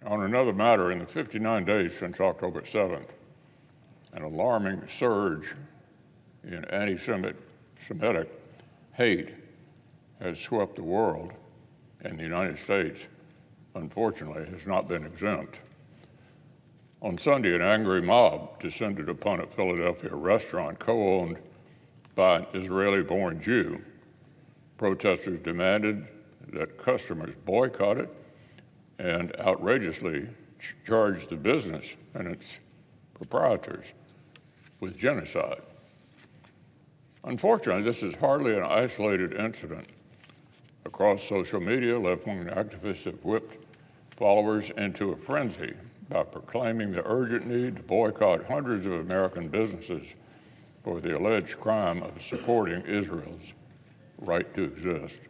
On another matter, in the 59 days since October 7th, an alarming surge in anti-Semitic hate has swept the world, and the United States, unfortunately, has not been exempt. On Sunday, an angry mob descended upon a Philadelphia restaurant co-owned by an Israeli-born Jew. Protesters demanded that customers boycott it and outrageously charged the business and its proprietors with genocide. Unfortunately, this is hardly an isolated incident. Across social media, left-wing activists have whipped followers into a frenzy by proclaiming the urgent need to boycott hundreds of American businesses for the alleged crime of supporting Israel's right to exist.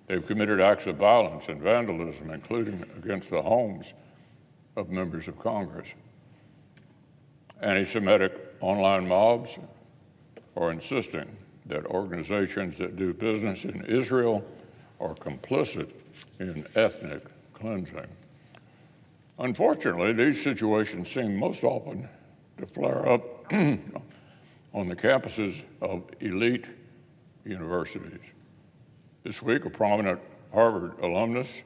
They've committed acts of violence and vandalism, including against the homes of members of Congress. Anti-Semitic online mobs are insisting that organizations that do business in Israel are complicit in ethnic cleansing. Unfortunately, these situations seem most often to flare up on the campuses of elite universities. This week, a prominent Harvard alumnus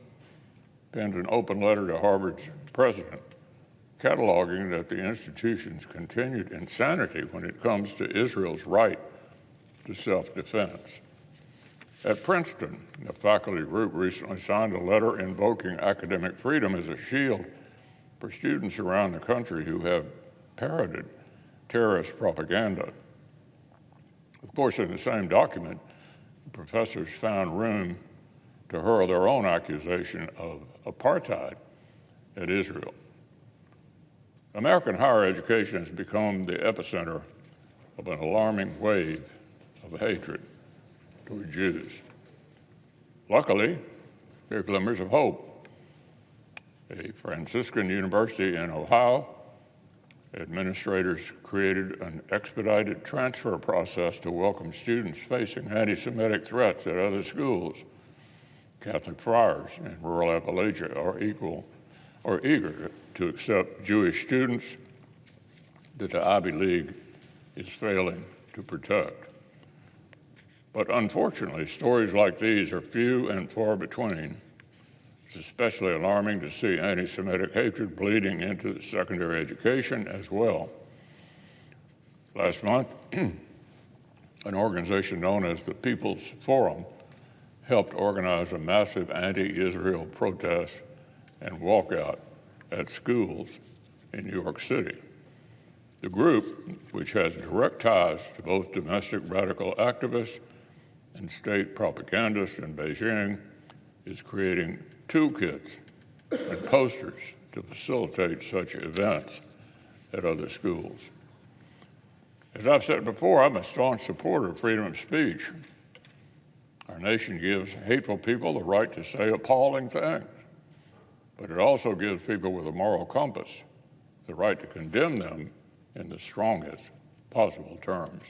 penned an open letter to Harvard's president, cataloging that the institution's continued insanity when it comes to Israel's right to self-defense. At Princeton, the faculty group recently signed a letter invoking academic freedom as a shield for students around the country who have parroted terrorist propaganda. Of course, in the same document, professors found room to hurl their own accusation of apartheid at Israel. American higher education has become the epicenter of an alarming wave of hatred toward Jews. Luckily, there are glimmers of hope. A Franciscan university in Ohio, administrators created an expedited transfer process to welcome students facing anti-Semitic threats at other schools. Catholic friars in rural Appalachia are eager to accept Jewish students that the Ivy League is failing to protect. But unfortunately, stories like these are few and far between. It's especially alarming to see anti-Semitic hatred bleeding into the secondary education as well. Last month, an organization known as the People's Forum helped organize a massive anti-Israel protest and walkout at schools in New York City. The group, which has direct ties to both domestic radical activists and state propagandists in Beijing, is creating toolkits and posters to facilitate such events at other schools. As I've said before, I'm a staunch supporter of freedom of speech. Our nation gives hateful people the right to say appalling things, but it also gives people with a moral compass the right to condemn them in the strongest possible terms.